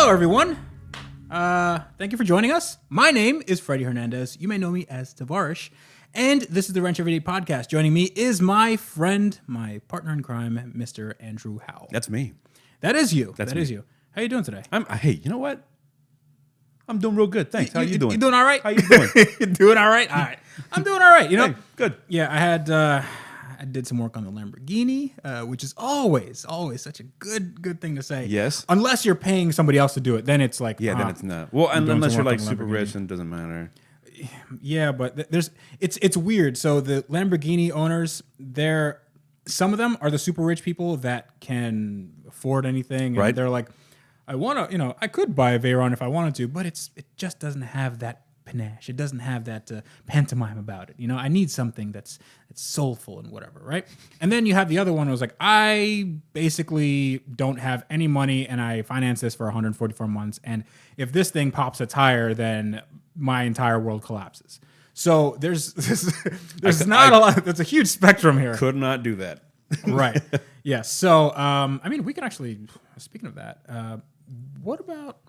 Hello, everyone. Thank you for joining us. My name is Freddie Hernandez. You may know me as Tavarish. And this is the Wrench Everyday Podcast. Joining me is my friend, my partner in crime, Mr. Andrew Howell. That's me. That is you. That is you. How you doing today? Hey, you know what? I'm doing real good. Thanks. How you doing? You doing all right? How you doing? You doing all right? All right. I'm doing all right. You know, Hey, good. Yeah, I did some work on the Lamborghini, which is always such a good thing to say. Yes. Unless you're paying somebody else to do it, then it's like Then it's not. Well, doing unless some you're work like on the super Lamborghini. rich, and it doesn't matter. Yeah, but it's weird. So the Lamborghini owners, some of them are the super rich people that can afford anything, and Right. they're like, I could buy a Veyron if I wanted to, but it just doesn't have that panache. It doesn't have that pantomime about it. I need something that's soulful and whatever, right? And then you have the other one who was like, I basically don't have any money and I finance this for 144 months. And if this thing pops a tire, then my entire world collapses. So there's not a lot. There's a huge spectrum here. Could not do that. Right. Yeah. So, we can actually, speaking of that, what about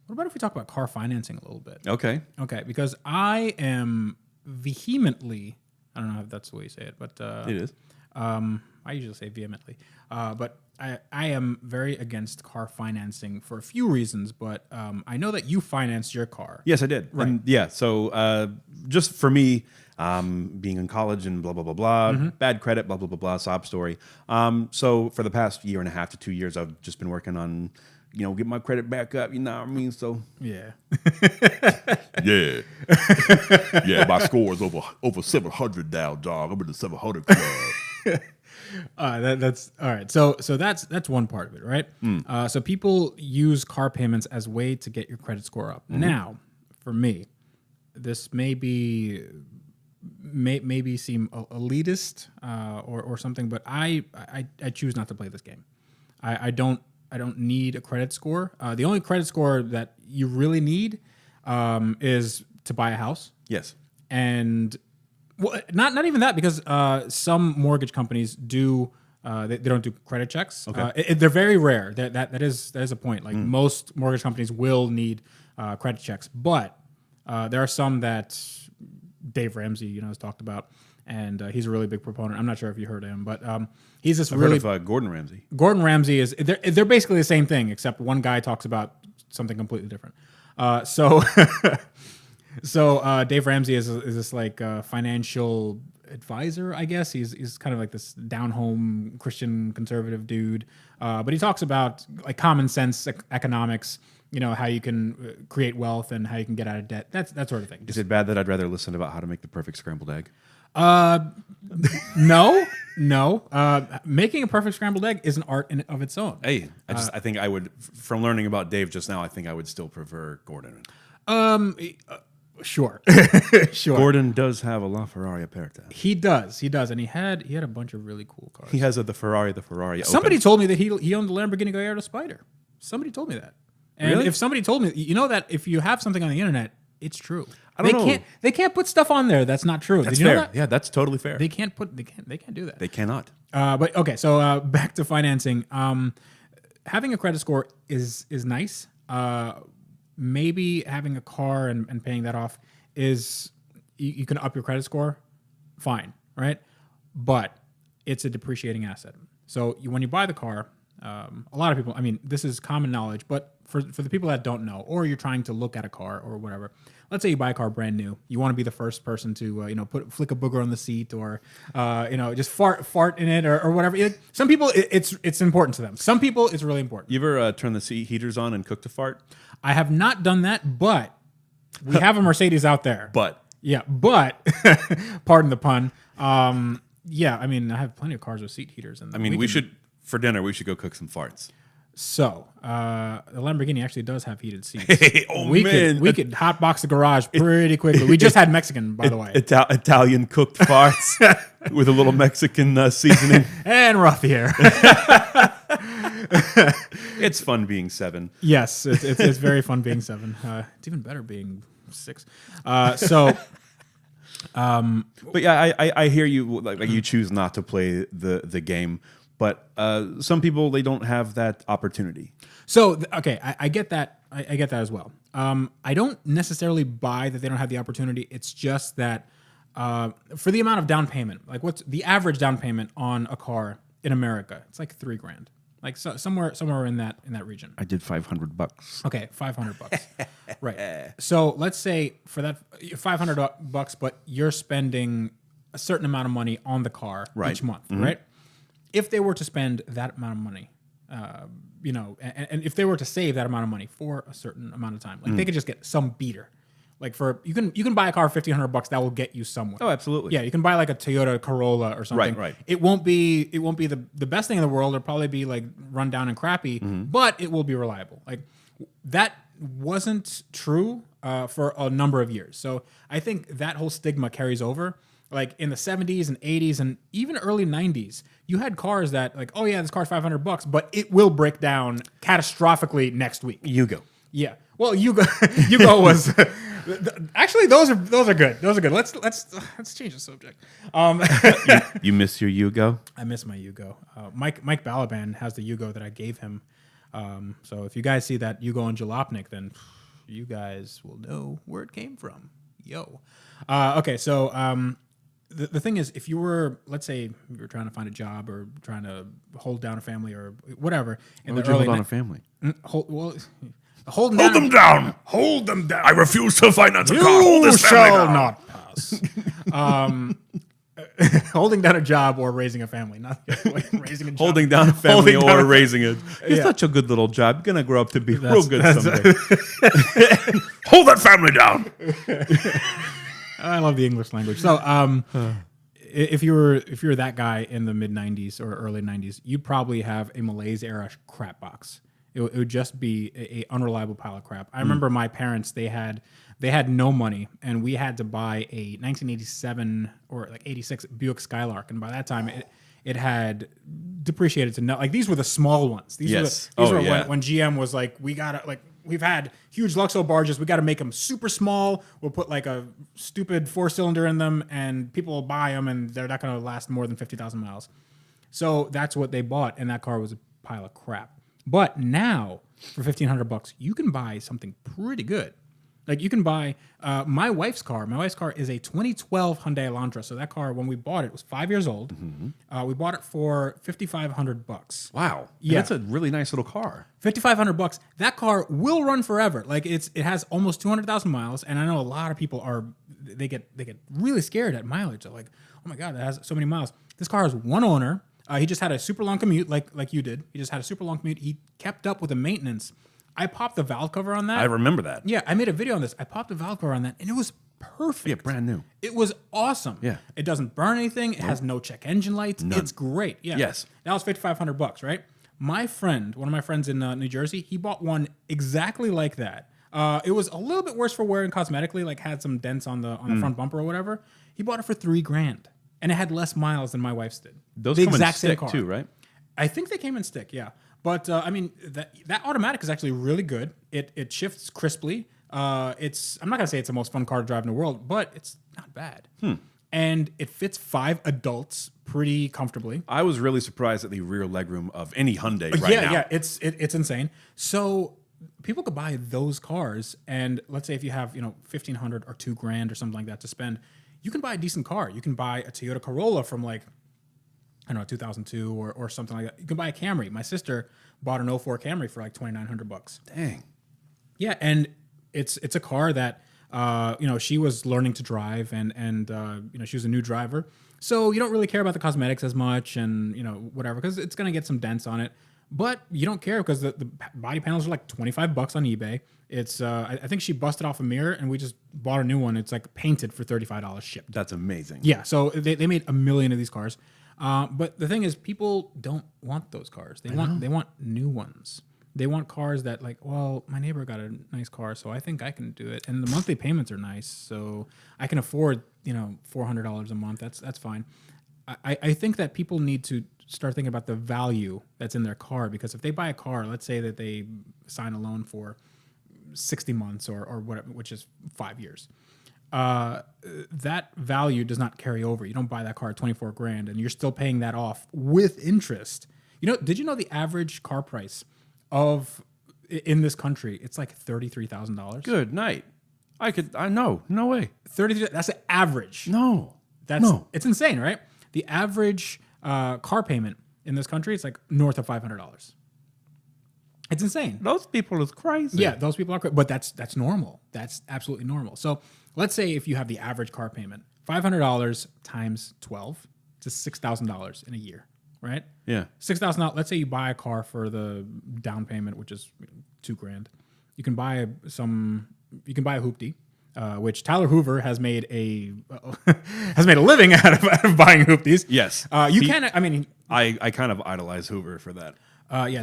if we talk about car financing a little bit? Okay. Okay, because I am vehemently, I don't know if that's the way you say it, but It is. I usually say vehemently, but I am very against car financing for a few reasons, but I know that you financed your car. Yes, I did. Right. And yeah. So just for me, being in college and blah blah blah blah, bad credit, blah blah blah blah, sob story. So for the past year and a half to 2 years, I've just been working on, get my credit back up. You know what I mean? So Yeah. Yeah. Yeah, my score is over 700 now, dog. I'm in the 700 club. That's all right. So that's one part of it, right? So people use car payments as a way to get your credit score up. Now, for me, this may seem elitist or something, but I choose not to play this game. I don't need a credit score. The only credit score that you really need is to buy a house. yes. And well, not even that, because some mortgage companies do they don't do credit checks. Okay. They're very rare. That is a point. Like most mortgage companies will need credit checks, but there are some that Dave Ramsey has talked about, and he's a really big proponent. I'm not sure if you heard of him, but he's this I've really heard of Gordon Ramsay. Gordon Ramsay is they're basically the same thing, except one guy talks about something completely different. So Dave Ramsey is this like financial advisor, I guess. He's kind of like this down home Christian conservative dude, but he talks about like common sense economics. How you can create wealth and how you can get out of debt. That sort of thing. Is it bad that I'd rather listen about how to make the perfect scrambled egg? No. Making a perfect scrambled egg is an art in of its own. Hey, I think I would, from learning about Dave just now, I think I would still prefer Gordon. Sure. Gordon does have a LaFerrari Aperta. He does, and he had a bunch of really cool cars. He has the Ferrari Somebody Open. told me that he owned the Lamborghini Gallardo Spider. Somebody told me that. And Really? if somebody told me, that if you have something on the internet, it's true. I don't know. They can't put stuff on there that's not true. That's Did you fair. know that? Yeah, that's totally fair. They can't do that. They cannot. But okay, so back to financing. Having a credit score is nice. Maybe having a car and paying that off is you can up your credit score, fine, right? But it's a depreciating asset. So when you buy the car, a lot of people, this is common knowledge, but for the people that don't know, or you're trying to look at a car or whatever, let's say you buy a car brand new, you want to be the first person to flick a booger on the seat, or just fart in it, or whatever. Some people it's important to them. Some people it's really important. You ever turn the seat heaters on and cook to fart? I have not done that, but we have a Mercedes out there. But Pardon the pun. Yeah, I have plenty of cars with seat heaters. And we should, for dinner, we should go cook some farts. So, the Lamborghini actually does have heated seats. We could hotbox the garage pretty quickly. We just had Mexican, by the way. Italian cooked farts with a little Mexican seasoning. And rough here. It's fun being 7. Yes, it's very fun being 7. It's even better being 6. But yeah, I hear you. Like you choose not to play the game, but some people, they don't have that opportunity. So okay, I get that. I get that as well. I don't necessarily buy that they don't have the opportunity. It's just that for the amount of down payment, like what's the average down payment on a car in America? It's like $3,000, like somewhere in that region. I did $500. Okay, $500, right? So let's say for that $500, but you're spending a certain amount of money on the car each month, right? If they were to spend that amount of money, and if they were to save that amount of money for a certain amount of time, like they could just get some beater. Like you can buy a car for $1,500 that will get you somewhere. Oh, absolutely. Yeah, you can buy like a Toyota Corolla or something. Right. It won't be the best thing in the world. It'll probably be like run down and crappy, but it will be reliable. Like that wasn't true for a number of years. So I think that whole stigma carries over. Like in the 70s and 80s and even early 90s, you had cars that like, oh yeah, this car's $500, but it will break down catastrophically next week. Yugo. Yeah. Well, Yugo was actually those are good. Those are good. Let's change the subject. You miss your Yugo? I miss my Yugo. Mike Balaban has the Yugo that I gave him. So if you guys see that Yugo in Jalopnik, then you guys will know where it came from. Yo. Okay. So the thing is, if you were, let's say, you were trying to find a job or trying to hold down a family or whatever, in Why the would you early hold on a family? Hold them down. Hold them down. I refuse to finance a car. Hold You this family shall down. not pass. Holding down a job or raising a family, not like raising a job. Holding down a family Holding down or a raising it. It's Yeah. such a good little job. You're going to grow up to be real good someday. Hold that family down. I love the English language. So, if you were that guy in the mid '90s or early '90s, you'd probably have a Malaise era crap box. It would just be a unreliable pile of crap. I remember my parents; they had no money, and we had to buy a 1987 or like '86 Buick Skylark, and by that time it had depreciated to no. Like these were the small ones. These were when GM was like, we've had huge Luxo barges. We got to make them super small. We'll put like a stupid 4-cylinder in them, and people will buy them, and they're not going to last more than 50,000 miles. So that's what they bought, and that car was a pile of crap. But now, for $1,500, you can buy something pretty good. Like you can buy my wife's car. My wife's car is a 2012 Hyundai Elantra. So that car, when we bought it, was 5 years old. We bought it for $5,500. Wow. Yeah. That's a really nice little car. $5,500. That car will run forever. Like it has almost 200,000 miles, and I know a lot of people they get really scared at mileage. They're like, oh my god, that has so many miles. This car has one owner. He just had a super long commute, like you did. He just had a super long commute. He kept up with the maintenance. I popped the valve cover on that. I remember that. Yeah, I made a video on this. I popped the valve cover on that, and it was perfect. Yeah, brand new. It was awesome. Yeah. It doesn't burn anything. It has no check engine lights. None. It's great. Yeah. Yes. That was $5,500, right? My friend, one of my friends in New Jersey, he bought one exactly like that. It was a little bit worse for wear and cosmetically, like had some dents on the front bumper or whatever. He bought it for $3,000, and it had less miles than my wife's did. Those the come exact in same stick car too, right? I think they came in stick, yeah. But I mean, that automatic is actually really good. It shifts crisply. I'm not gonna say it's the most fun car to drive in the world, but it's not bad. And it fits 5 adults pretty comfortably. I was really surprised at the rear legroom of any Hyundai right now. Yeah, it's insane. So people could buy those cars, and let's say if you have $1,500 or $2,000 or something like that to spend, you can buy a decent car. You can buy a Toyota Corolla from like, I don't know, 2002 or something like that. You can buy a Camry. My sister bought an 04 Camry for like $2,900. Dang. Yeah, and it's a car that she was learning to drive, and she was a new driver, so you don't really care about the cosmetics as much, and whatever, because it's gonna get some dents on it. But you don't care because the body panels are like $25 on eBay. It's I think she busted off a mirror, and we just bought a new one. It's like painted for $35 shipped. That's amazing. Yeah, so they made a million of these cars. But the thing is, people don't want those cars. They want new ones. They want cars that like, well, my neighbor got a nice car, so I think I can do it. And the monthly payments are nice, so I can afford $400 a month. That's fine. I think that people need to start thinking about the value that's in their car, because if they buy a car, let's say that they sign a loan for 60 months or whatever, which is 5 years. That value does not carry over. You don't buy that car at $24,000 and you're still paying that off with interest. Did you know the average car price of in this country, it's like $33,000. Good night. I know. No way. 33. That's the average. No. It's insane, right? The average car payment in this country, it's like north of $500. It's insane. Those people is crazy. Yeah, those people are crazy. But that's normal. That's absolutely normal. So let's say if you have the average car payment, $500 times 12, it's $6,000 in a year, right? Yeah. $6,000. Let's say you buy a car for the down payment, which is $2,000. You can buy a hoopty, which Tyler Hoover has made a living out of buying hoopties. Yes. I kind of idolize Hoover for that.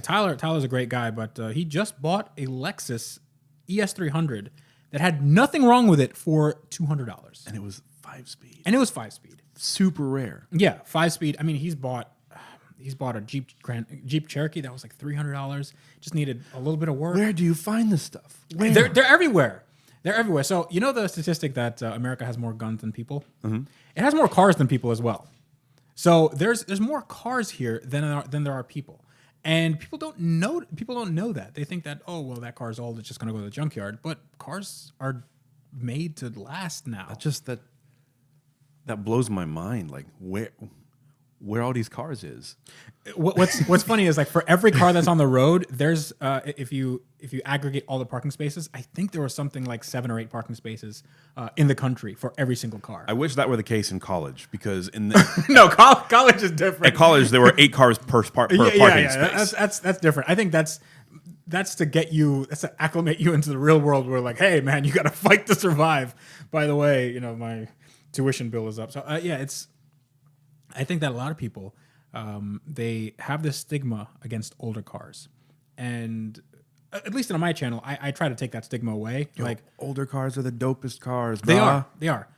Tyler's a great guy, but he just bought a Lexus ES300 that had nothing wrong with it for $200. And it was 5-speed. Super rare. Yeah, 5-speed. I mean, he's bought a Jeep Cherokee that was like $300. Just needed a little bit of work. Where do you find this stuff? They're everywhere. They're everywhere. So you know the statistic that America has more guns than people? Mm-hmm. It has more cars than people as well. So there's more cars here than there are people. And people don't know that. They think that, oh, well, that car's old, it's just going to go to the junkyard. But cars are made to last now. That blows my mind. Like where all these cars is. What's funny is like for every car that's on the road, there's if you aggregate all the parking spaces, I think there was something like 7 or 8 parking spaces in the country for every single car. I wish that were the case in college because no, college is different. At college there were 8 cars per parking space. That's different. I think that's to acclimate you into the real world where like, hey man, you got to fight to survive. By the way, my tuition bill is up. So I think that a lot of people, they have this stigma against older cars. And at least on my channel, I try to take that stigma away. Like older cars are the dopest cars, bro. They are.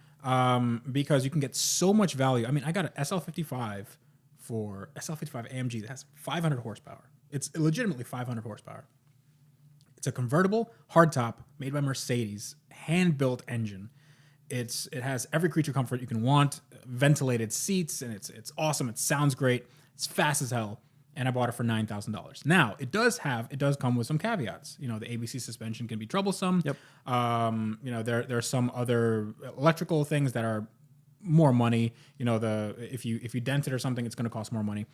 Because you can get so much value. I mean, I got an SL55 AMG that has 500 horsepower. It's legitimately 500 horsepower. It's a convertible hardtop made by Mercedes, hand-built engine. It has every creature comfort you can want, ventilated seats, and it's awesome. It sounds great. It's fast as hell, and I bought it for $9,000. Now it does come with some caveats. The ABC suspension can be troublesome. Yep. There are some other electrical things that are more money. If you dent it or something, it's going to cost more money.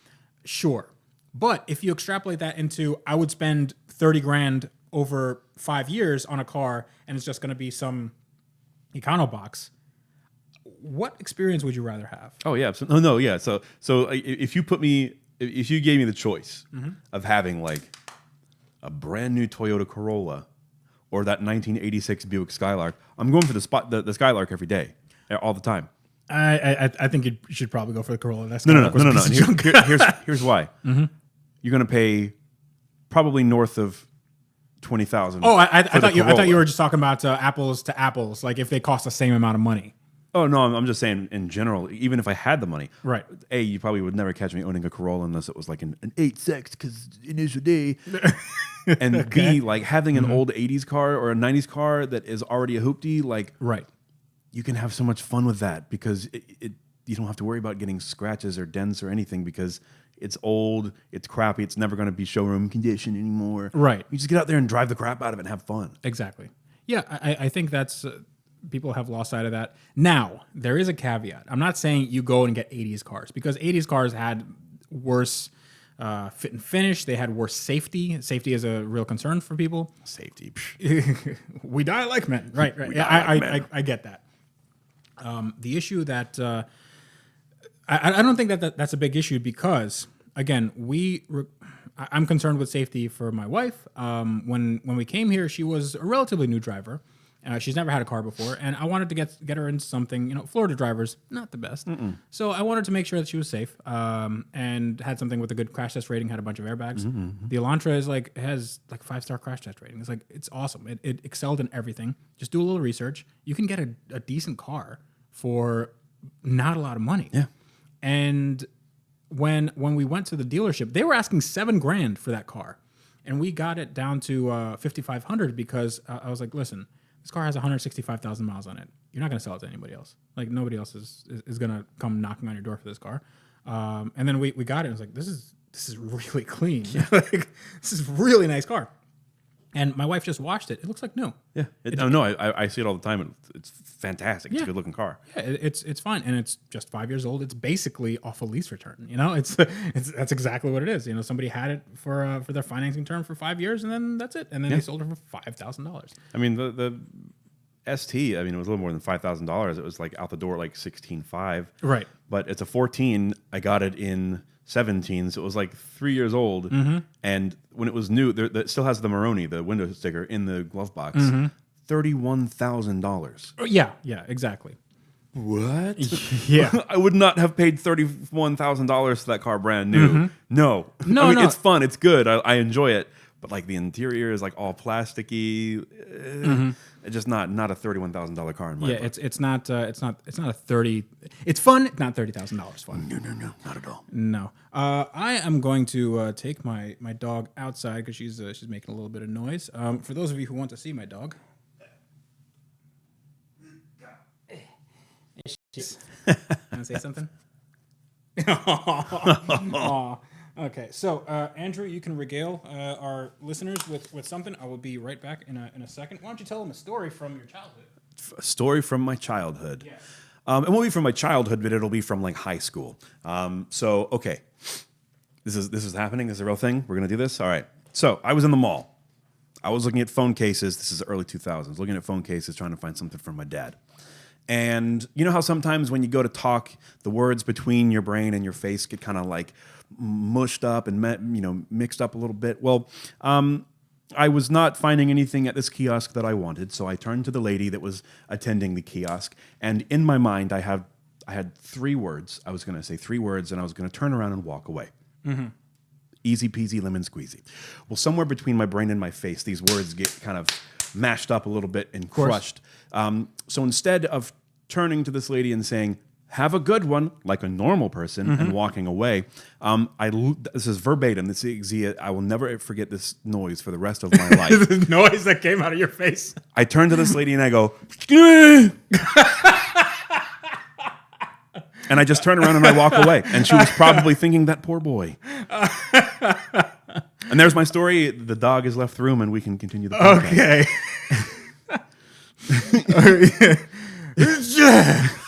Sure, but if you extrapolate that into, I would spend $30,000 over 5 years on a car, and it's just going to be some Econobox. What experience would you rather have? Oh yeah, no, yeah. So if you gave me the choice of having like a brand new Toyota Corolla or that 1986 Buick Skylark, I'm going for the Skylark every day, all the time. I think you should probably go for the Corolla. That's no. Here's why. Mm-hmm. You're going to pay probably north of $20,000. Oh, I thought you were just talking about apples to apples, like if they cost the same amount of money. Oh no, I'm just saying in general. Even if I had the money, right? A, you probably would never catch me owning a Corolla unless it was like an 8.6 because initial D. And okay. B, like having an old '80s car or a '90s car that is already a hoopty, like right. You can have so much fun with that because you don't have to worry about getting scratches or dents or anything because it's old, it's crappy, it's never going to be showroom condition anymore. Right. You just get out there and drive the crap out of it and have fun. Exactly. Yeah, I think that's people have lost sight of that. Now, there is a caveat. I'm not saying you go and get 80s cars because 80s cars had worse fit and finish. They had worse safety. Safety is a real concern for people. Safety. We die like men. Right. Yeah, I get that. The issue that I don't think that's a big issue because, again, I'm concerned with safety for my wife. When we came here, she was a relatively new driver. She's never had a car before, and I wanted to get her into something. Florida drivers, not the best. So I wanted to make sure that she was safe and had something with a good crash test rating, had a bunch of airbags. The Elantra has 5-star crash test rating. It's awesome. It excelled in everything. Just do a little research. You can get a decent car for not a lot of money. Yeah. And when we went to the dealership, they were asking $7,000 for that car, and we got it down to $5,500 because I was like, listen, this car has 165,000 miles on it. You're not going to sell it to anybody else. Like nobody else is going to come knocking on your door for this car. And then we got it. And I was like, this is really clean. Yeah. This is a really nice car. And my wife just washed it. It looks like new. Yeah. I see it all the time. It's fantastic. It's Yeah. a good looking car. Yeah, it's fine, and it's just 5 years old. It's basically off a lease return. That's exactly what it is. Somebody had it for their financing term for 5 years, and then that's it. And then they sold it for $5,000. I mean, the ST, I mean, it was a little more than $5,000. It was like out the door like 16.5. Right. But it's a 14. I got it in 17, so it was like 3 years old. And when it was new, it still has the Maroni, the window sticker, in the glove box. $31,000. Yeah, exactly. What? Yeah. I would not have paid $31,000 for that car brand new. No. No, I mean, no. it's fun. It's good. I enjoy it. But like the interior is like all plasticky. It's just not a $31,000 car in my book. It's not a 30. It's fun. It's not $30,000 fun. No, not at all. No. I am going to take my dog outside because she's making a little bit of noise. For those of you who want to see my dog. Want to say something? Aw. Okay, so Andrew, you can regale our listeners with something. I will be right back in a second. Why don't you tell them a story from your childhood? A story from my childhood. Yes. It won't be from my childhood, but it'll be from like high school. So okay, this is happening. This is a real thing. We're gonna do this. All right. So I was in the mall. I was looking at phone cases. This is the early 2000s. Looking at phone cases, trying to find something for my dad. And you know how sometimes when you go to talk, the words between your brain and your face get kind of like mushed up and mixed up a little bit. Well, I was not finding anything at this kiosk that I wanted, so I turned to the lady that was attending the kiosk, and in my mind, I had 3 words. I was going to say 3 words, and I was going to turn around and walk away. Easy peasy, lemon squeezy. Well, somewhere between my brain and my face, these words get kind of mashed up a little bit and crushed. So instead of turning to this lady and saying, "Have a good one," like a normal person, and walking away, this is verbatim. I will never forget this noise for the rest of my life. The noise that came out of your face. I turn to this lady and I go, and I just turn around and I walk away. And she was probably thinking, that poor boy. And there's my story. The dog has left the room, and we can continue the podcast. Okay.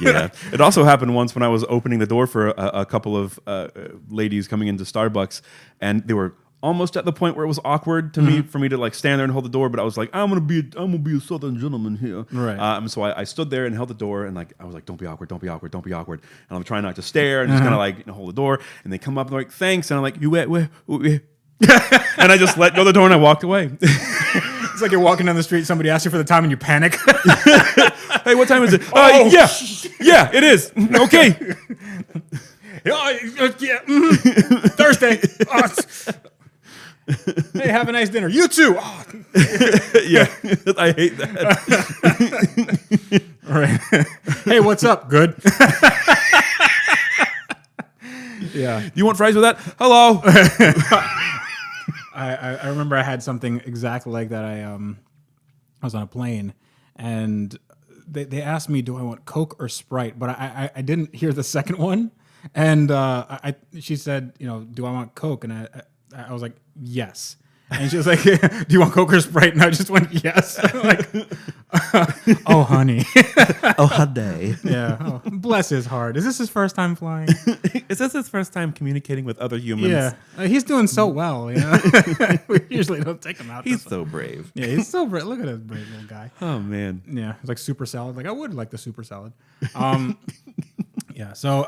Yeah. It also happened once when I was opening the door for a couple of ladies coming into Starbucks, and they were almost at the point where it was awkward to me for me to like stand there and hold the door, but I was like, I'm gonna be a Southern gentleman here. Right. So I stood there and held the door, and like I was like, don't be awkward. And I'm trying not to stare and just kind of like hold the door. And they come up and they're like, thanks. And I'm like, you where? And I just let go of the door and I walked away. It's like you're walking down the street, somebody asks you for the time, and you panic. Hey, what time is it? Yeah, it is. Okay. Thursday. Hey, have a nice dinner. You too. Yeah, I hate that. All right. Hey, what's up? Good. Yeah. You want fries with that? Hello. I remember I had something exactly like that. I was on a plane, and they asked me, do I want Coke or Sprite? But I didn't hear the second one. And she said, do I want Coke? And I was like, yes. And she was like, do you want Coke or Sprite? And I just went, yes. I'm like, oh, honey. Oh, honey. Yeah. Oh, bless his heart. Is this his first time flying? Is this his first time communicating with other humans? Yeah. He's doing so well. We usually don't take him out. He's so brave. Yeah, he's so brave. Look at this brave little guy. Oh, man. Yeah. It's like super salad. Like, I would like the super salad. Yeah. So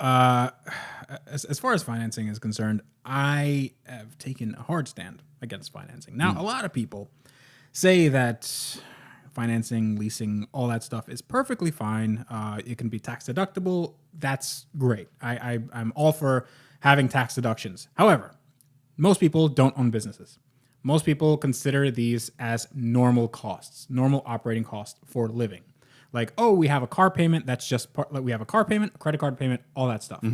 as far as financing is concerned, I have taken a hard stand against financing. Now, a lot of people say that financing, leasing, all that stuff is perfectly fine. It can be tax deductible. That's great. I'm all for having tax deductions. However, most people don't own businesses. Most people consider these as normal costs, normal operating costs for living. Like, oh, we have a car payment. That's just we have a car payment, a credit card payment, all that stuff.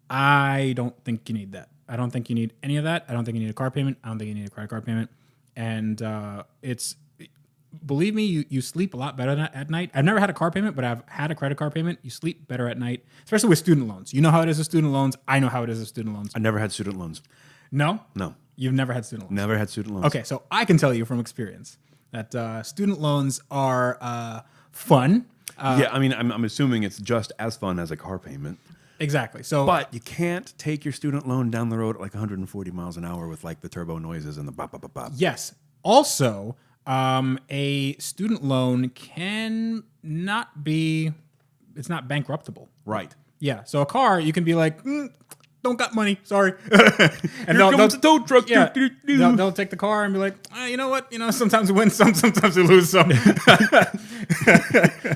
I don't think you need that. I don't think you need any of that. I don't think you need a car payment. I don't think you need a credit card payment. And believe me, you sleep a lot better at night. I've never had a car payment, but I've had a credit card payment. You sleep better at night, especially with student loans. You know how it is with student loans. I know how it is with student loans. I never had student loans. No? No. You've never had student loans? Never had student loans. Okay, so I can tell you from experience that student loans are fun. Yeah, I mean, I'm assuming it's just as fun as a car payment. Exactly. So, But you can't take your student loan down the road at like 140 miles an hour with like the turbo noises and the bop, bop, bop, bop. yes. Also, a student loan can not be, it's not bankruptable. Right. Yeah. So a car, you can be like, don't got money, sorry. And Here comes the tow truck. Yeah, they'll take the car and be like, you know what? Sometimes we win some, sometimes we lose some.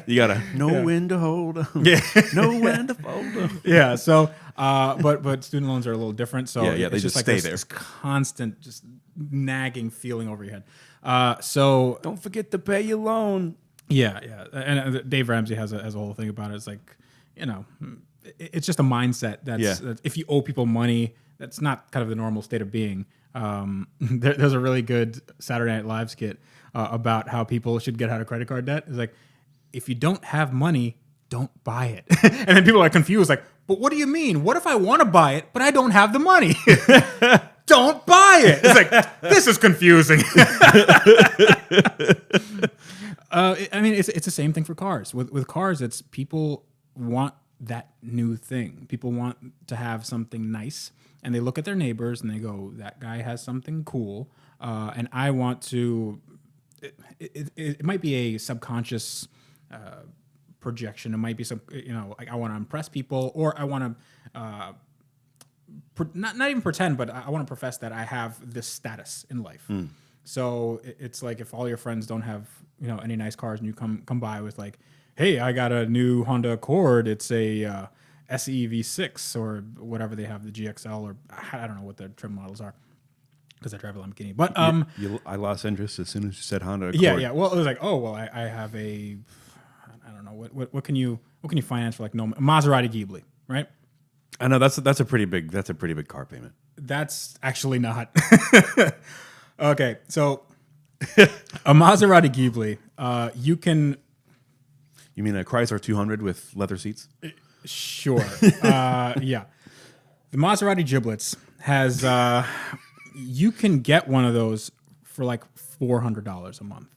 You gotta know when to hold them. Yeah. Know when to fold them. Yeah. So, but student loans are a little different. So Yeah, they it's just like stay this constant, just nagging feeling over your head. So Don't forget to pay your loan. yeah. And Dave Ramsey has a whole thing about it. It's like, it's just a mindset that if you owe people money, that's not kind of the normal state of being. There's a really good Saturday Night Live skit about how people should get out of credit card debt. It's like, if you don't have money, don't buy it. And then people are confused, like, but what do you mean? What if I want to buy it, but I don't have the money? Don't buy it. It's like, this is confusing. I mean, it's the same thing for cars. With cars, it's people want that new thing. People want to have something nice, and they look at their neighbors and they go, that guy has something cool, and I want to. It might be a subconscious projection. It might be some, like I want to impress people, or I want to not even pretend, but I want to profess that I have this status in life. So it's like if all your friends don't have any nice cars, and you come by with like, hey, I got a new Honda Accord. It's a SE V6 or whatever they have, the GXL, or I don't know what their trim models are because I drive a Lamborghini. But I lost interest as soon as you said Honda Accord. Yeah. Well, it was like, oh well, I have a, I don't know what can you finance for like no Maserati Ghibli, right? I know that's a pretty big car payment. That's actually not. Okay, so a Maserati Ghibli, you can. You mean a Chrysler 200 with leather seats? Sure. Yeah. The Maserati Giblets has, you can get one of those for like $400 a month.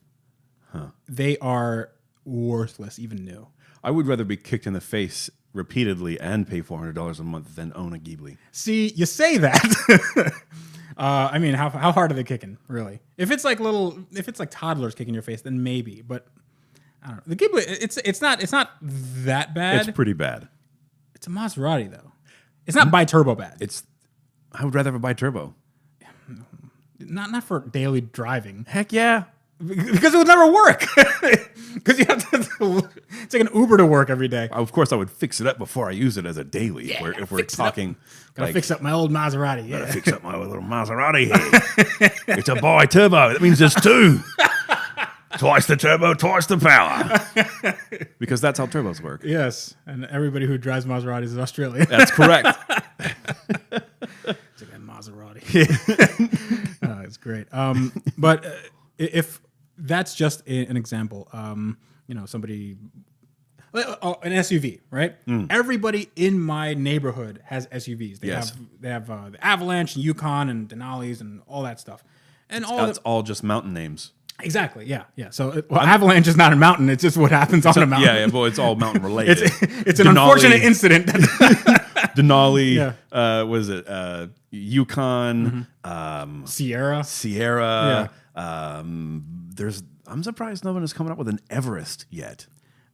Huh. They are worthless, even new. I would rather be kicked in the face repeatedly and pay $400 a month than own a Ghibli. See, you say that. I mean, how hard are they kicking, really? If it's like toddlers kicking your face, then maybe, but I don't know. The Ghibli, it's not that bad. It's pretty bad. It's a Maserati though. It's not bi-turbo bad. I would rather have a bi-turbo. Not for daily driving. Heck yeah. Because it would never work. Because you have to take an Uber to work every day. Of course, I would fix it up before I use it as a daily. Yeah, if we're talking, gotta fix up my old Maserati. Yeah. Gotta fix up my little Maserati here. It's a bi-turbo. That means there's two. Twice the turbo, twice the power. Because that's how turbos work. Yes, and everybody who drives Maseratis is Australian. That's correct. It's like a Maserati. It's great. But if that's just an example, somebody, an SUV, right? Everybody in my neighborhood has SUVs. They have the Avalanche and Yukon and Denali's and all that stuff. And That's all just mountain names. Exactly. Yeah. So Avalanche is not a mountain. It's just what happens on a mountain. Yeah. Well, it's all mountain related. It's an unfortunate incident. Denali. Was it Yukon? Sierra. Yeah. I'm surprised no one has come up with an Everest yet.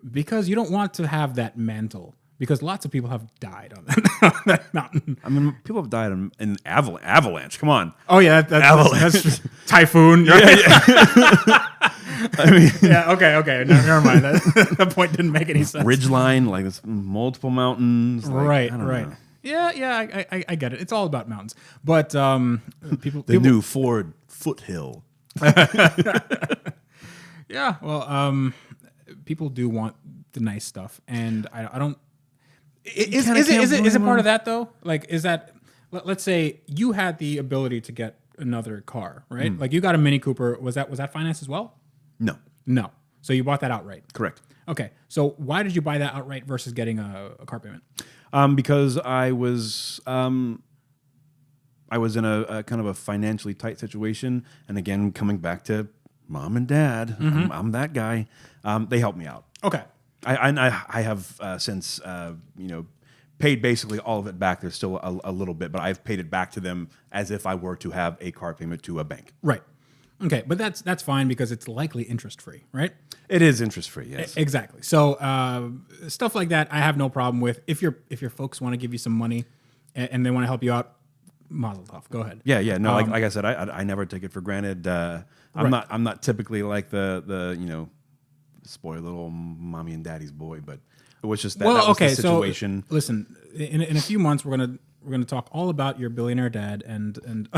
Because you don't want to have that mantle. Because lots of people have died on that mountain. I mean, people have died in avalanche. Come on. Oh yeah, that's typhoon. Yeah. I mean, yeah. Okay. No, never mind. That point didn't make any sense. Ridgeline, like it's multiple mountains. Like, right. Know. Yeah. I get it. It's all about mountains. But people. New Ford Foothill. Yeah. Well, people do want the nice stuff, and I don't. Is it part of that though? Like, is that, let's say you had the ability to get another car, right? Like you got a Mini Cooper. Was that financed as well? No. So you bought that outright. Correct. Okay. So why did you buy that outright versus getting a car payment? Because I was, I I was in a kind of a financially tight situation, and again, coming back to mom and dad, I'm that guy. They helped me out. Okay. I have since paid basically all of it back. There's still a little bit, but I've paid it back to them as if I were to have a car payment to a bank. Right. Okay, but that's fine because it's likely interest free, right? It is interest free, yes. Exactly. So stuff like that, I have no problem with. If your folks want to give you some money and they want to help you out, mazel tov. Go ahead. Yeah. No, like I said, I never take it for granted. I'm not typically like the spoiled little mommy and daddy's boy, but it was just that was the situation. So listen, in a few months we're gonna talk all about your billionaire dad and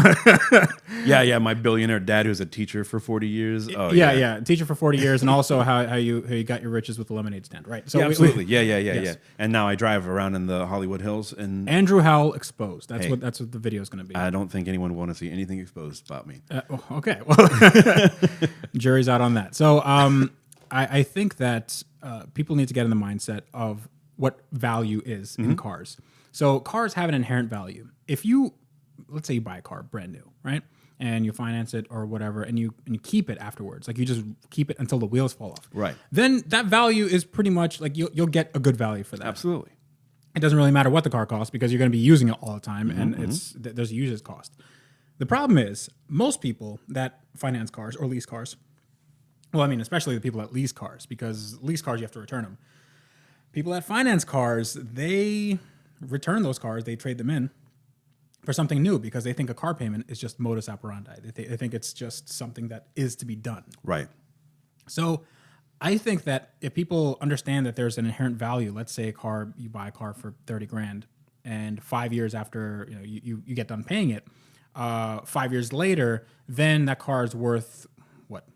yeah, my billionaire dad who's a teacher for 40 years. Oh yeah, teacher for 40 years, and also how you got your riches with the lemonade stand, right? So absolutely, yeah. And now I drive around in the Hollywood Hills and Andrew Howell exposed. That's what the video is going to be. I don't think anyone would want to see anything exposed about me. Okay, well, jury's out on that. So I think that people need to get in the mindset of what value is in cars. So cars have an inherent value. If let's say you buy a car brand new, right? And you finance it or whatever, and you keep it afterwards, like you just keep it until the wheels fall off. Right. Then that value is pretty much like you'll get a good value for that. Absolutely. It doesn't really matter what the car costs because you're going to be using it all the time, and there's a usage cost. The problem is most people that finance cars or lease cars, well, I mean, especially the people that lease cars, because lease cars you have to return them. People that finance cars, they return those cars, they trade them in for something new because they think a car payment is just modus operandi. They think it's just something that is to be done. Right. So I think that if people understand that there's an inherent value, let's say you buy a car for 30 grand, and 5 years after you get done paying it, 5 years later, then that car is worth what,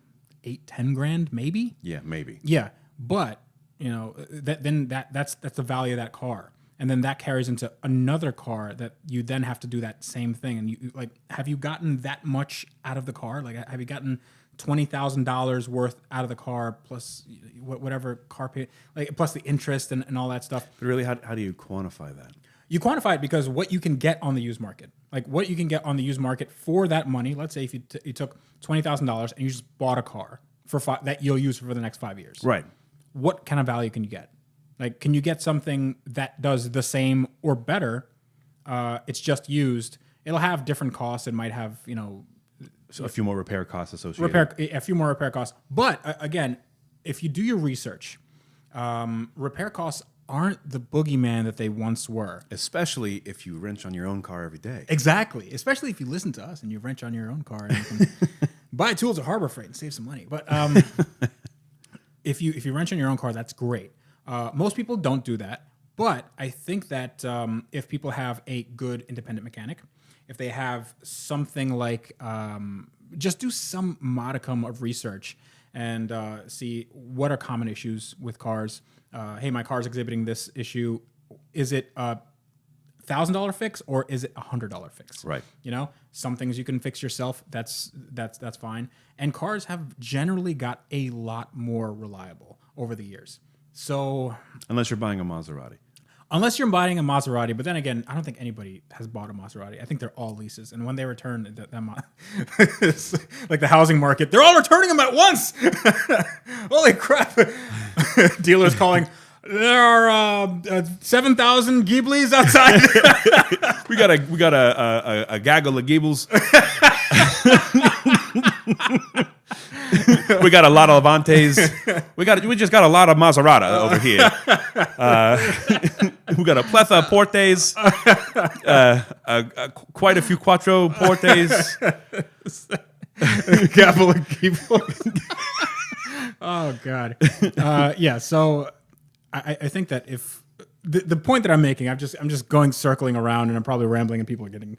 8-10 grand maybe? Yeah, maybe. Yeah, but that's the value of that car. And then that carries into another car that you then have to do that same thing. And you have you gotten that much out of the car? Like, have you gotten $20,000 worth out of the car plus whatever car pay, like plus the interest and all that stuff? But really, how do you quantify that? You quantify it because what you can get on the used market, like what you can get on the used market for that money. Let's say if you took $20,000 and you just bought a car for that you'll use for the next 5 years. Right. What kind of value can you get? Like, can you get something that does the same or better? It's just used. It'll have different costs. It might have, So a few more repair costs associated. A few more repair costs. But again, if you do your research, repair costs aren't the boogeyman that they once were. Especially if you wrench on your own car every day. Exactly. Especially if you listen to us and you wrench on your own car. And you can buy tools at Harbor Freight and save some money. But if you wrench on your own car, that's great. Most people don't do that, but I think that if people have a good independent mechanic, if they have something like just do some modicum of research and see what are common issues with cars. Hey, my car's exhibiting this issue. Is it a $1,000 fix or is it $100 fix? Right. Some things you can fix yourself. That's fine. And cars have generally got a lot more reliable over the years. So unless you're buying a Maserati. Unless you're buying a Maserati, but then again, I don't think anybody has bought a Maserati. I think they're all leases, and when they return them, like the housing market, they're all returning them at once. Holy crap! Dealers calling. There are 7,000 Ghiblis outside. we got a gaggle of Ghiblis. We got a lot of Avantes. We just got a lot of Maserati over here. We got a plethora of Portes. Quite a few Quattro Portes. Gaggle of Ghiblis. Oh God. Yeah. So I think that if the point that I'm making, I'm just going circling around, and I'm probably rambling, and people are getting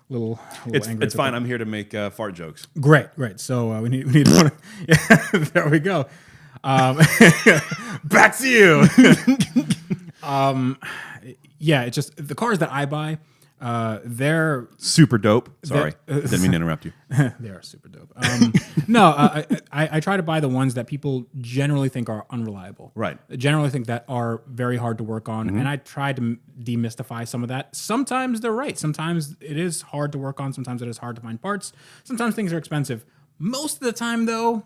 a little angry. It's fine. I'm here to make fart jokes. Great. So we need to. Yeah, there we go. Back to you. Yeah, it's just the cars that I buy. They're Super dope. Sorry, didn't mean to interrupt you. they are super dope. No, I try to buy the ones that people generally think are unreliable. Right. Generally think that are very hard to work on, and I try to demystify some of that. Sometimes they're right. Sometimes it is hard to work on. Sometimes it is hard to find parts. Sometimes things are expensive. Most of the time, though,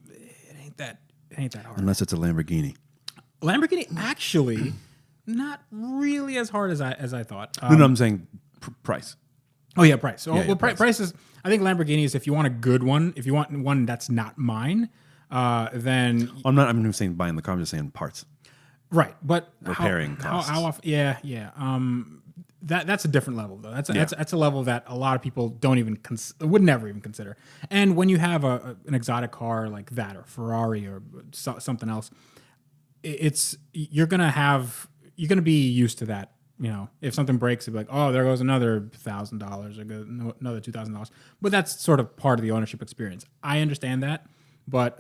it ain't that hard. Unless it's a Lamborghini. Lamborghini actually not really as hard as I thought. No, I'm saying price. Oh yeah, price. So price. price is. I think Lamborghinis. If you want a good one, if you want one that's not mine, then I'm not even saying buying the car. I'm just saying parts. right. But Repairing costs. How often? Yeah. That's a different level though. That's a level that a lot of people don't even would never even consider. And when you have an exotic car like that, or Ferrari, or something else, you're gonna be used to that. You know, if something breaks, it'd be like, oh, there goes another $1,000 or another $2,000. But that's sort of part of the ownership experience. I understand that, but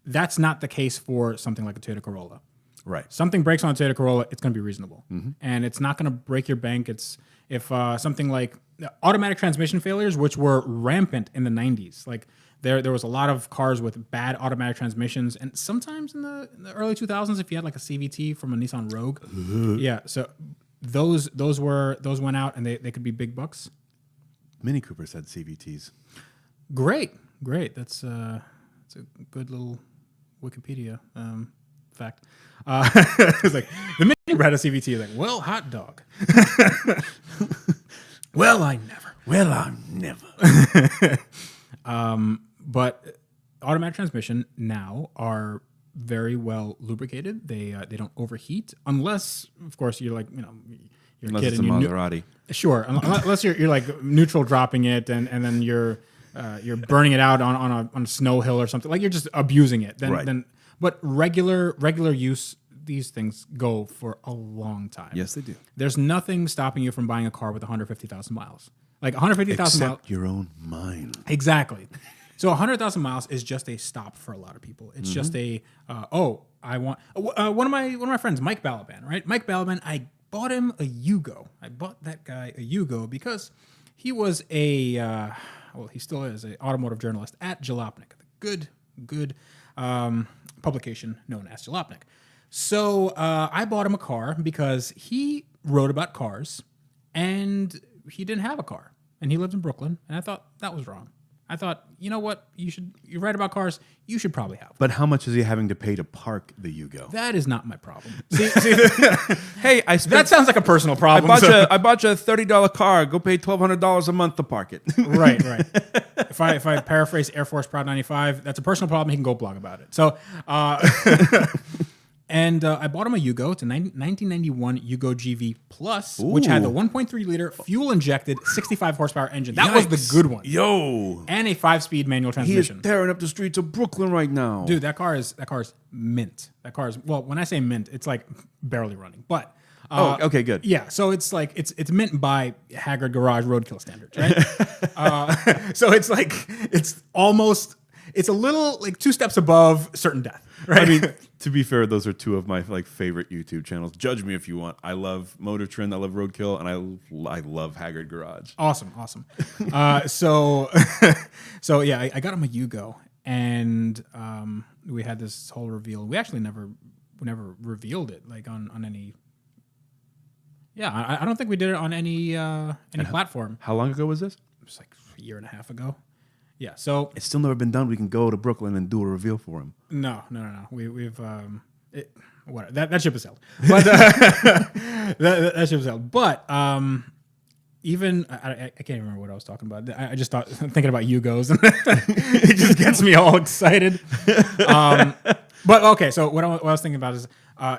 that's not the case for something like a Toyota Corolla. Right. Something breaks on a Toyota Corolla, it's going to be reasonable, and it's not going to break your bank. It's if something like automatic transmission failures, which were rampant in the 90s, like there was a lot of cars with bad automatic transmissions, and sometimes in the early 2000s, if you had like a CVT from a Nissan Rogue, yeah, so. Those went out, and they could be big bucks. Mini Coopers had CVTs. Great. That's a good little Wikipedia fact. It's like the Mini Cooper had a CVT. It's like, well, hot dog. Well, I never. But automatic transmission now are very well lubricated. They don't overheat unless, of course, you're like you're Unless a kid it's and a you Maserati. sure, unless you're like neutral dropping it and then you're burning it out on a snow hill or something, like you're just abusing it. Then but regular use, these things go for a long time. Yes, they do. There's nothing stopping you from buying a car with 150,000 miles. Like 150,000 miles. Except your own mind. Exactly. So 100,000 miles is just a stop for a lot of people. It's just a I want one of my friends, Mike Balaban, right? Mike Balaban, I bought him a Yugo. I bought that guy a Yugo because he was he still is an automotive journalist at Jalopnik, the good publication known as Jalopnik. So I bought him a car because he wrote about cars and he didn't have a car and he lived in Brooklyn, and I thought that was wrong. I thought, you know what? You write about cars. You should probably have one. But how much is he having to pay to park the Yugo? That is not my problem. Hey, That sounds like a personal problem. I bought you a $30 car. Go pay $1,200 a month to park it. Right. If I paraphrase Air Force Proud 95, that's a personal problem. He can go blog about it. So, and I bought him a Yugo. It's a 1991 Yugo GV Plus, which had the 1.3 liter fuel injected 65 horsepower engine. That was the good one. Yo, And a 5-speed manual he is transmission. tearing up the streets of Brooklyn right now, Dude, that car is mint. That car is, well, when I say mint, it's like barely running. But okay, good. Yeah, so it's like it's mint by Haggard Garage roadkill standards, right? So it's like it's a little like 2 steps above certain death, right? I mean, to be fair, those are 2 of my favorite YouTube channels. Judge me if you want. I love Motor Trend, I love Roadkill, and I love Haggard Garage. Awesome. So yeah, I got him a Yugo, and we had this whole reveal. We actually never revealed it like on any. Yeah, I don't think we did it on any platform. How long ago was this? It was like a year and a half ago. Yeah, so It's still never been done. We can go to Brooklyn and do a reveal for him. no. We've whatever. That ship has sailed. But that ship has sailed. But even I can't even remember what I was talking about. I just thought thinking about Yugos, and it just gets me all excited. But okay, so what I was thinking about is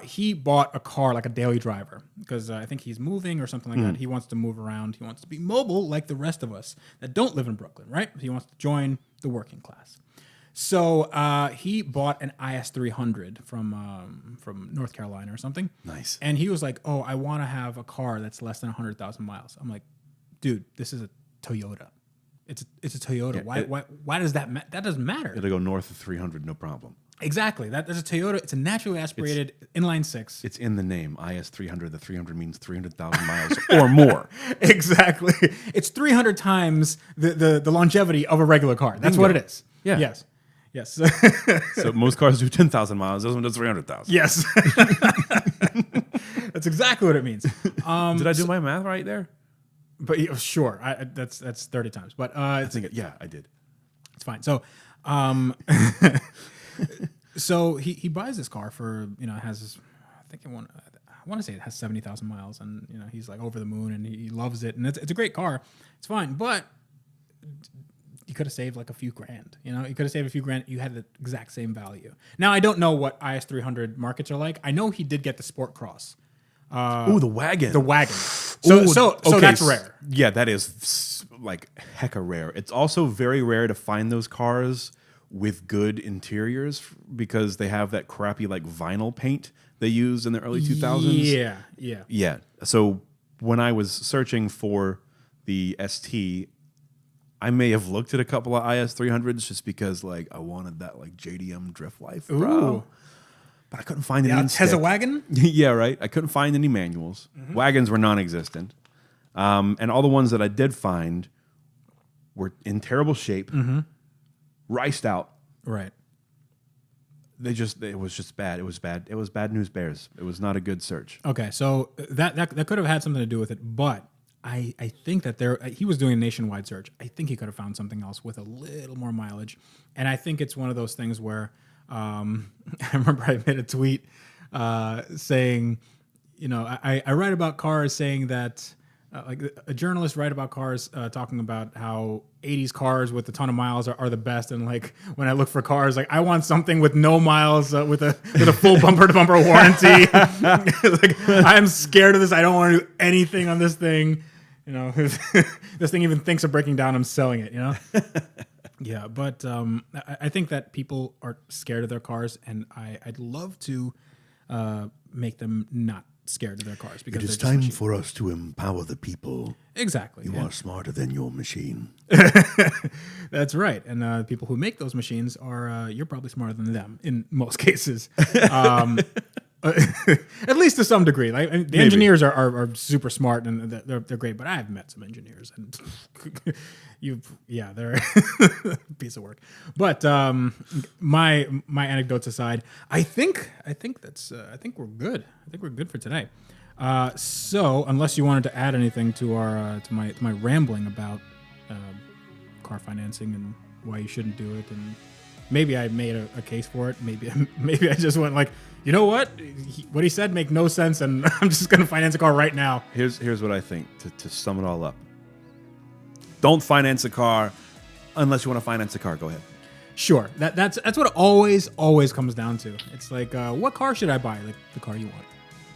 he bought a car like a daily driver because I think he's moving or something like that. He wants to move around. He wants to be mobile like the rest of us that don't live in Brooklyn, right? He wants to join the working class. So he bought an IS300 from North Carolina or something. Nice. And he was like, "Oh, I want to have a car that's less than 100,000 miles." I'm like, "Dude, this is a Toyota. It's a Toyota. Why does that that doesn't matter? It'll go north of 300, no problem. Exactly. That's a Toyota. It's a naturally aspirated inline six. It's in the name, IS300. The 300 means 300,000 miles or more. Exactly. It's 300 times the longevity of a regular car. That's what it is. Yeah. Yes. Yes. So most cars do 10,000 miles. This one does 300,000. Yes. That's exactly what it means. Did I do my math right there? But sure, that's 30 times. But I think, I did. it's fine. So, so he buys this car for, it has, I want to say it has 70,000 miles, and he's like over the moon, and he loves it, and it's a great car. It's fine, but you could have saved like a few grand. You could have saved a few grand. You had the exact same value. Now I don't know what IS300 markets are like. I know he did get the Sport Cross. Ooh, the wagon. The wagon. So that's rare. Yeah, that is like hecka rare. It's also very rare to find those cars with good interiors because they have that crappy like vinyl paint they used in the early 2000s. Yeah. So when I was searching for the ST, I may have looked at a couple of IS300s just because like I wanted that like JDM drift life, bro. Ooh. But I couldn't find any. Tesla wagon? Yeah, right. I couldn't find any manuals. Mm-hmm. Wagons were non-existent. And all the ones that I did find were in terrible shape, riced out. Right. It was just bad. It was bad. It was bad news bears. It was not a good search. Okay, so that could have had something to do with it, but I think that he was doing a nationwide search. I think he could have found something else with a little more mileage. And I think it's one of those things where I remember I made a tweet saying, I write about cars saying that like a journalist write about cars talking about how 80s cars with a ton of miles are the best. And like when I look for cars, like I want something with no miles with a full bumper to bumper warranty. Like I'm scared of this. I don't want to do anything on this thing. This thing even thinks of breaking down. I'm selling it, Yeah, but I think that people are scared of their cars, and I'd love to make them not scared of their cars because it is time for us to empower the people. Exactly. You are smarter than your machine. That's right, and people who make those machines are you're probably smarter than them in most cases. At least to some degree. Like the engineers are super smart and they're great, but I've met some engineers and they're a piece of work. But my anecdotes aside, I think we're good. I think we're good for today. So unless you wanted to add anything to our to my rambling about car financing and why you shouldn't do it, and maybe I made a case for it. Maybe I just went like, you know what? What he said make no sense, and I'm just going to finance a car right now. Here's what I think to sum it all up. Don't finance a car unless you want to finance a car. Go ahead. Sure. That's what it always comes down to. It's like, what car should I buy? Like the car you want.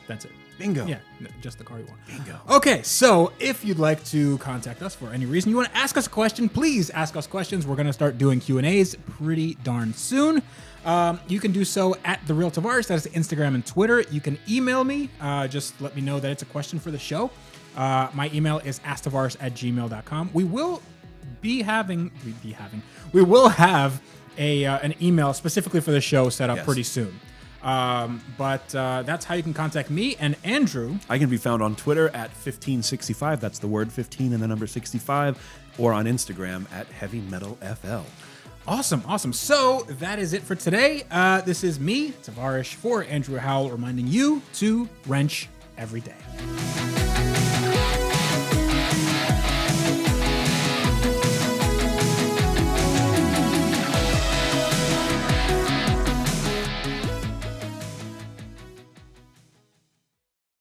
That's it. Bingo. Yeah, just the car you want. Bingo. Okay, so if you'd like to contact us for any reason, you want to ask us a question, please ask us questions. We're going to start doing Q&As pretty darn soon. You can do so at The Real Tavarish. That is Instagram and Twitter. You can email me. Just let me know that it's a question for the show. My email is asktavarish@gmail.com. We will have an email specifically for the show set up pretty soon. But that's how you can contact me and Andrew. I can be found on Twitter at 1565. That's the word 15 and the number 65, or on Instagram at HeavyMetalFL. Awesome. So that is it for today. This is me, Tavarish, for Andrew Howell, reminding you to wrench every day.